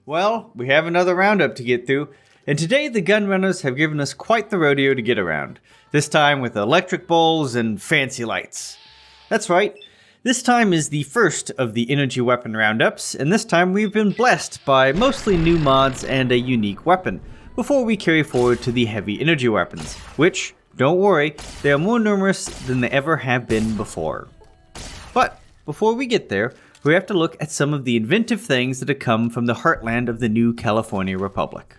Well, we have another roundup to get through, and today the gun runners have given us quite the rodeo to get around, this time with electric bowls and fancy lights. That's right, this time is the first of the energy weapon roundups, and this time we've been blessed by mostly new mods and a unique weapon, before we carry forward to the heavy energy weapons, which, don't worry, they are more numerous than they ever have been before. But before we get there, we have to look at some of the inventive things that have come from the heartland of the new California Republic.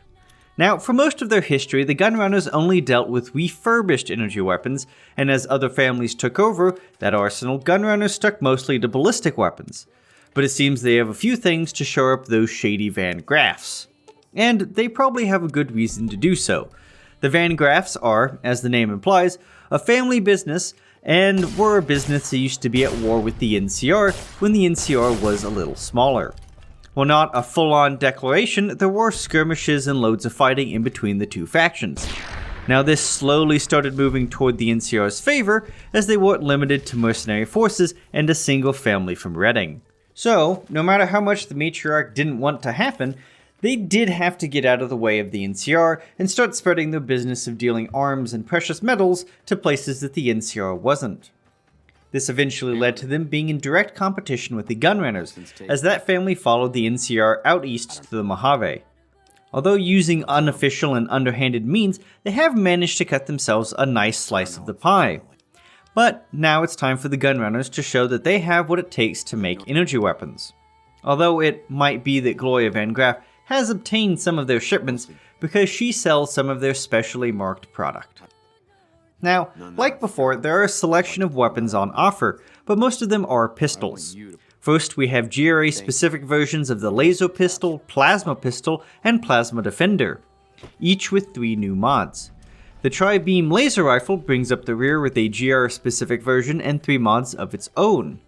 Now, for most of their history, the gunrunners only dealt with refurbished energy weapons, and as other families took over that arsenal, gunrunners stuck mostly to ballistic weapons. But it seems they have a few things to shore up those shady Van Graffs. And they probably have a good reason to do so. The Van Graffs are, as the name implies, a family business, and were a business that used to be at war with the NCR when the NCR was a little smaller. While not a full-on declaration, there were skirmishes and loads of fighting in between the two factions. Now this slowly started moving toward the NCR's favor, as they weren't limited to mercenary forces and a single family from Reading. So, no matter how much the matriarch didn't want to happen, they did have to get out of the way of the NCR and start spreading their business of dealing arms and precious metals to places that the NCR wasn't. This eventually led to them being in direct competition with the gunrunners, as that family followed the NCR out east to the Mojave. Although using unofficial and underhanded means, they have managed to cut themselves a nice slice of the pie. But now it's time for the gunrunners to show that they have what it takes to make energy weapons. Although it might be that Gloria Van Graff has obtained some of their shipments because she sells some of their specially marked product. Now, like before, there are a selection of weapons on offer, but most of them are pistols. First, we have GRA specific versions of the Laser Pistol, Plasma Pistol, and Plasma Defender, each with 3 new mods. The Tri-Beam Laser Rifle brings up the rear with a GR specific version and 3 mods of its own.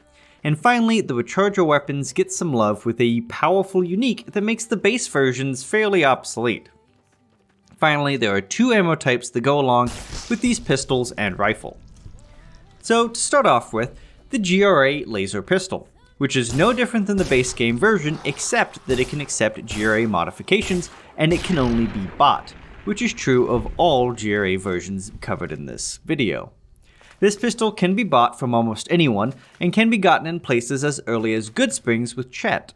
And finally, the Recharger weapons get some love with a powerful unique that makes the base versions fairly obsolete. Finally, there are 2 ammo types that go along with these pistols and rifle. So, to start off with, the GRA Laser Pistol, which is no different than the base game version except that it can accept GRA modifications and it can only be bought, which is true of all GRA versions covered in this video. This pistol can be bought from almost anyone and can be gotten in places as early as Goodsprings with Chet.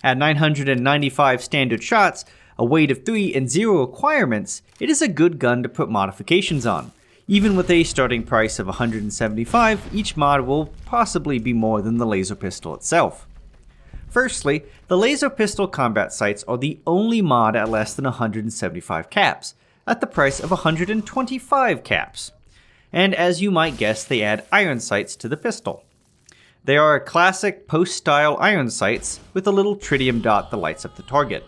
At 995 standard shots, a weight of 3 and 0 requirements, it is a good gun to put modifications on. Even with a starting price of $175, each mod will possibly be more than the laser pistol itself. Firstly, the laser pistol combat sights are the only mod at less than 175 caps, at the price of 125 caps. And as you might guess, they add iron sights to the pistol. They are a classic post-style iron sights with a little tritium dot that lights up the target.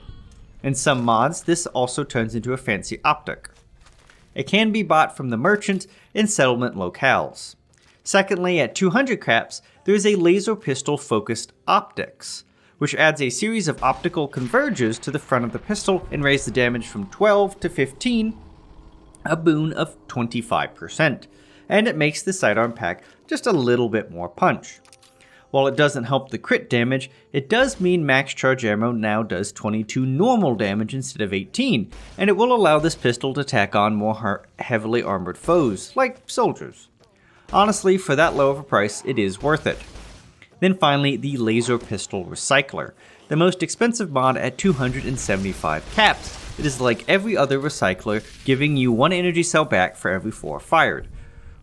In some mods, this also turns into a fancy optic. It can be bought from the merchant in settlement locales. Secondly, at 200 caps, there is a laser pistol focused optics, which adds a series of optical convergers to the front of the pistol and raises the damage from 12 to 15, a boon of 25%, and it makes the sidearm pack just a little bit more punch. While it doesn't help the crit damage, it does mean max charge ammo now does 22 normal damage instead of 18, and it will allow this pistol to tack on more heavily armored foes, like soldiers. Honestly, for that low of a price, it is worth it. Then finally, the Laser Pistol Recycler, the most expensive mod at 275 caps. It is like every other recycler, giving you 1 energy cell back for every 4 fired.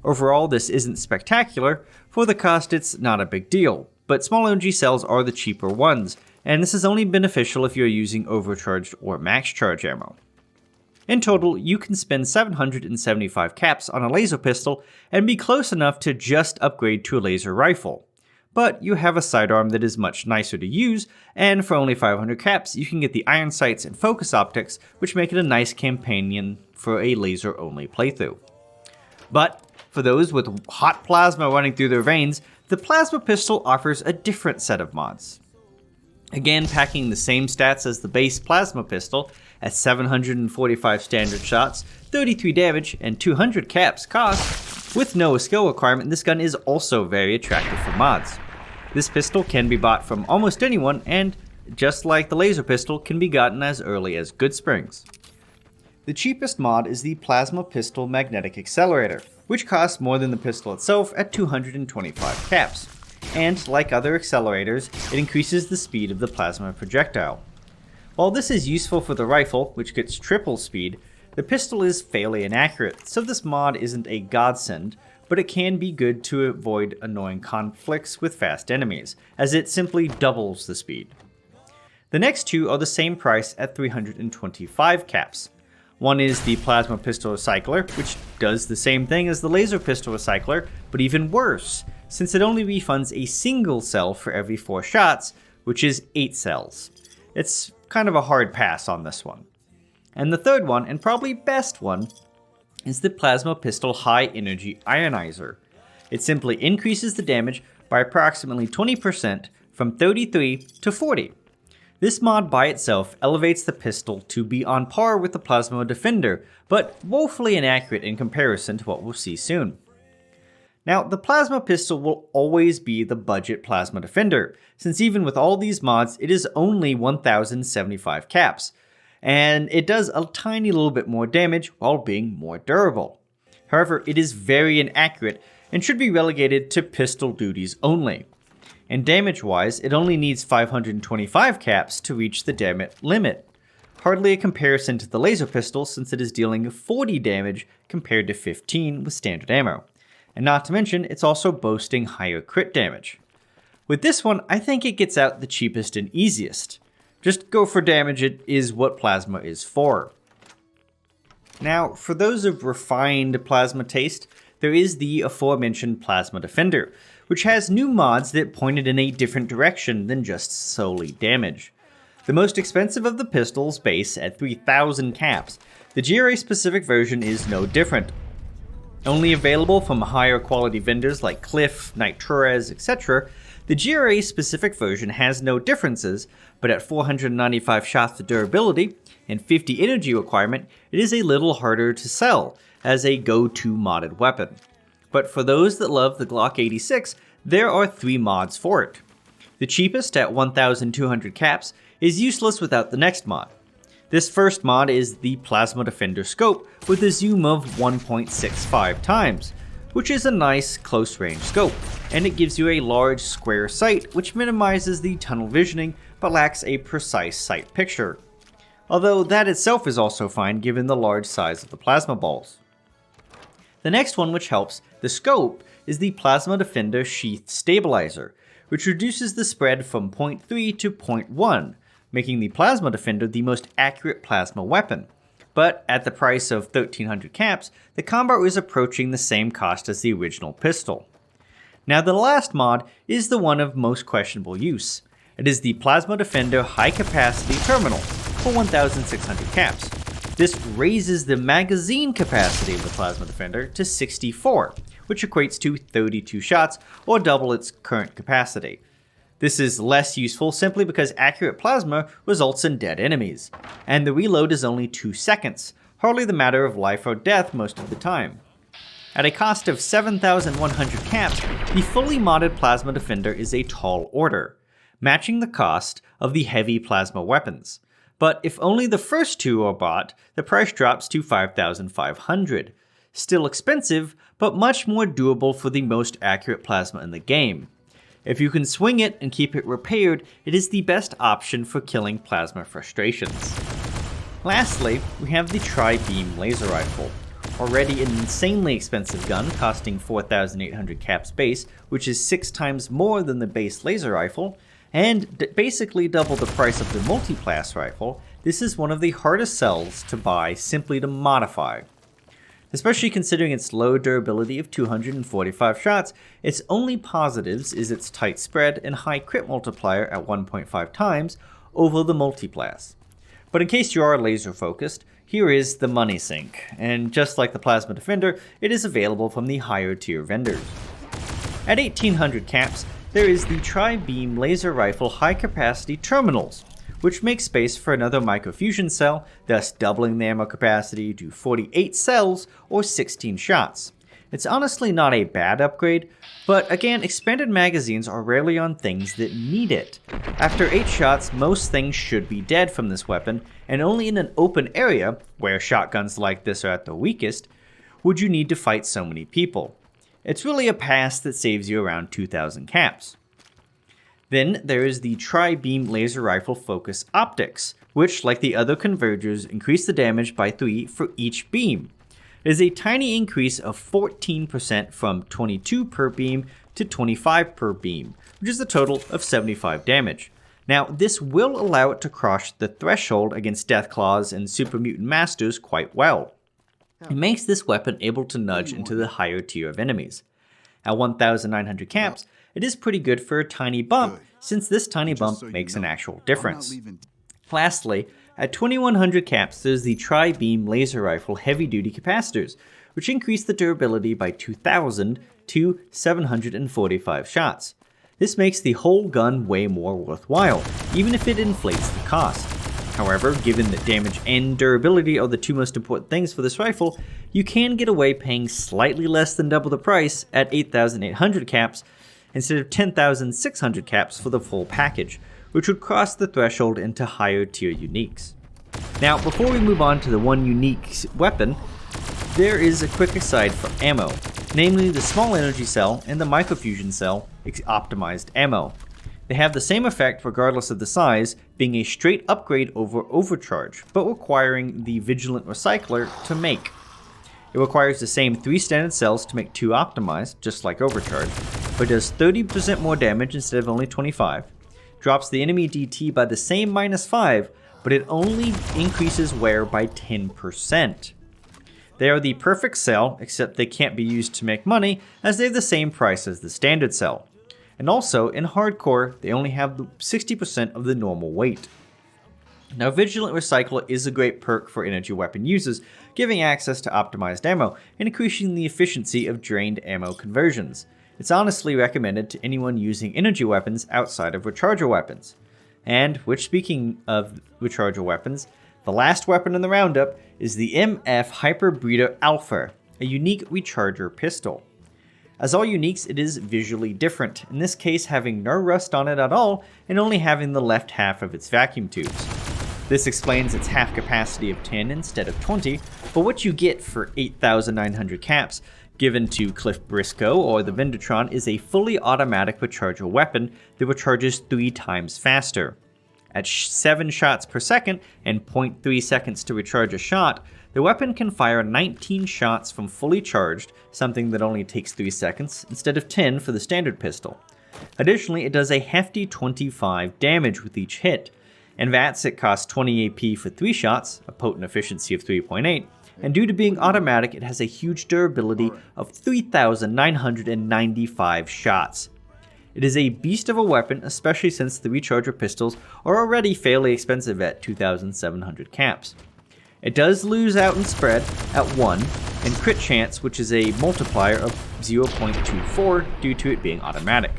Overall, this isn't spectacular. For the cost, it's not a big deal, but small energy cells are the cheaper ones, and this is only beneficial if you're using overcharged or max charge ammo. In total, you can spend 775 caps on a laser pistol and be close enough to just upgrade to a laser rifle. But you have a sidearm that is much nicer to use, and for only 500 caps, you can get the iron sights and focus optics, which make it a nice companion for a laser-only playthrough. But for those with hot plasma running through their veins, the plasma pistol offers a different set of mods. Again, packing the same stats as the base plasma pistol at 745 standard shots, 33 damage, and 200 caps cost. With no skill requirement, this gun is also very attractive for mods. This pistol can be bought from almost anyone, and just like the laser pistol, can be gotten as early as Good Springs. The cheapest mod is the Plasma Pistol Magnetic Accelerator, which costs more than the pistol itself at 225 caps. And like other accelerators, it increases the speed of the plasma projectile. While this is useful for the rifle, which gets triple speed, the pistol is fairly inaccurate, so this mod isn't a godsend, but it can be good to avoid annoying conflicts with fast enemies, as it simply doubles the speed. The next two are the same price at 325 caps. One is the Plasma Pistol Recycler, which does the same thing as the Laser Pistol Recycler, but even worse, since it only refunds a single cell for every 4 shots, which is 8 cells. It's kind of a hard pass on this one. And the third one, and probably best one, is the Plasma Pistol High Energy Ionizer. It simply increases the damage by approximately 20% from 33 to 40. This mod by itself elevates the pistol to be on par with the Plasma Defender, but woefully inaccurate in comparison to what we'll see soon. Now, the Plasma Pistol will always be the budget Plasma Defender, since even with all these mods, it is only 1075 caps, and it does a tiny little bit more damage while being more durable. However, it is very inaccurate and should be relegated to pistol duties only. And damage-wise, it only needs 525 caps to reach the damage limit. Hardly a comparison to the laser pistol since it is dealing 40 damage compared to 15 with standard ammo. And not to mention, it's also boasting higher crit damage. With this one, I think it gets out the cheapest and easiest. Just go for damage, it is what plasma is for. Now, for those of refined plasma taste, there is the aforementioned Plasma Defender, which has new mods that pointed in a different direction than just solely damage. The most expensive of the pistols base at 3000 caps, the GRA specific version is no different. Only available from higher quality vendors like Cliff, Nitrores, etc., the GRA specific version has no differences, but at 495 shots of durability and 50 energy requirement, it is a little harder to sell as a go-to modded weapon. But for those that love the Glock 86, there are 3 mods for it. The cheapest at 1200 caps is useless without the next mod. This first mod is the Plasma Defender Scope with a zoom of 1.65 times, which is a nice close range scope, and it gives you a large square sight which minimizes the tunnel visioning but lacks a precise sight picture. Although that itself is also fine given the large size of the plasma balls. The next one which helps the scope is the Plasma Defender Sheath Stabilizer, which reduces the spread from 0.3 to 0.1, making the Plasma Defender the most accurate plasma weapon. But at the price of 1300 caps, the combo is approaching the same cost as the original pistol. Now the last mod is the one of most questionable use. It is the Plasma Defender High Capacity Terminal for 1600 caps. This raises the magazine capacity of the Plasma Defender to 64, which equates to 32 shots or double its current capacity. This is less useful simply because accurate plasma results in dead enemies, and the reload is only 2 seconds, hardly the matter of life or death most of the time. At a cost of 7,100 caps, the fully modded Plasma Defender is a tall order, matching the cost of the heavy plasma weapons. But if only the first 2 are bought, the price drops to 5,500. Still expensive, but much more doable for the most accurate plasma in the game. If you can swing it and keep it repaired, it is the best option for killing plasma frustrations. Lastly, we have the Tri-Beam Laser Rifle. Already an insanely expensive gun costing 4,800 caps base, which is 6 times more than the base laser rifle, and basically double the price of the multi-class rifle, this is one of the hardest cells to buy simply to modify. Especially considering its low durability of 245 shots, its only positives is its tight spread and high crit multiplier at 1.5 times over the multi-class. But in case you are laser focused, here is the money sink, and just like the Plasma Defender, it is available from the higher tier vendors. At 1800 caps, there is the Tri-Beam Laser Rifle High Capacity Terminals, which makes space for another microfusion cell, thus doubling the ammo capacity to 48 cells or 16 shots. It's honestly not a bad upgrade, but again, expanded magazines are rarely on things that need it. After 8 shots, most things should be dead from this weapon, and only in an open area, where shotguns like this are at their weakest, would you need to fight so many people. It's really a pass that saves you around 2,000 caps. Then there is the Tri-Beam Laser Rifle Focus Optics, which, like the other convergers, increase the damage by 3 for each beam. It is a tiny increase of 14% from 22 per beam to 25 per beam, which is a total of 75 damage. Now, this will allow it to crush the threshold against Deathclaws and Super Mutant Masters quite well. It makes this weapon able to nudge into the higher tier of enemies. At 1,900 caps, it is pretty good for a tiny bump, since this tiny bump makes an actual difference. Lastly, at 2,100 caps, there's the Tri-Beam Laser Rifle Heavy Duty Capacitors, which increase the durability by 2,000 to 745 shots. This makes the whole gun way more worthwhile, even if it inflates the cost. However, given that damage and durability are the two most important things for this rifle, you can get away paying slightly less than double the price at 8,800 caps instead of 10,600 caps for the full package, which would cross the threshold into higher tier uniques. Now, before we move on to the one unique weapon, there is a quick aside for ammo, namely the small energy cell and the microfusion cell optimized ammo. They have the same effect regardless of the size, being a straight upgrade over overcharge, but requiring the Vigilant Recycler to make. It requires the same 3 standard cells to make 2 optimized, just like overcharge, but does 30% more damage instead of only 25, drops the enemy DT by the same -5, but it only increases wear by 10%. They are the perfect cell, except they can't be used to make money, as they have the same price as the standard cell. And also, in hardcore, they only have 60% of the normal weight. Now, Vigilant Recycler is a great perk for energy weapon users, giving access to optimized ammo and increasing the efficiency of drained ammo conversions. It's honestly recommended to anyone using energy weapons outside of recharger weapons. And, speaking of recharger weapons, the last weapon in the roundup is the MF Hyperbreeder Alpha, a unique recharger pistol. As all uniques, it is visually different, in this case having no rust on it at all and only having the left half of its vacuum tubes. This explains its half capacity of 10 instead of 20, but what you get for 8,900 caps given to Cliff Briscoe or the Vendatron is a fully automatic recharger weapon that recharges 3 times faster. At 7 shots per second and 0.3 seconds to recharge a shot, the weapon can fire 19 shots from fully charged, something that only takes 3 seconds, instead of 10 for the standard pistol. Additionally, it does a hefty 25 damage with each hit. In VATS, it costs 20 AP for 3 shots, a potent efficiency of 3.8, and due to being automatic, it has a huge durability of 3,995 shots. It is a beast of a weapon, especially since the recharger pistols are already fairly expensive at 2,700 caps. It does lose out in spread at 1, and crit chance, which is a multiplier of 0.24 due to it being automatic.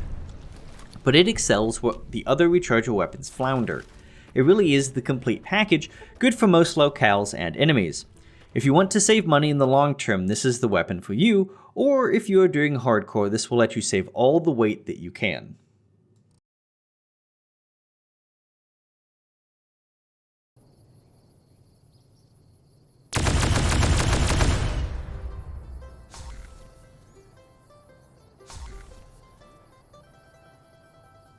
But it excels where the other recharger weapons flounder. It really is the complete package, good for most locales and enemies. If you want to save money in the long term, this is the weapon for you, or if you are doing hardcore, this will let you save all the weight that you can.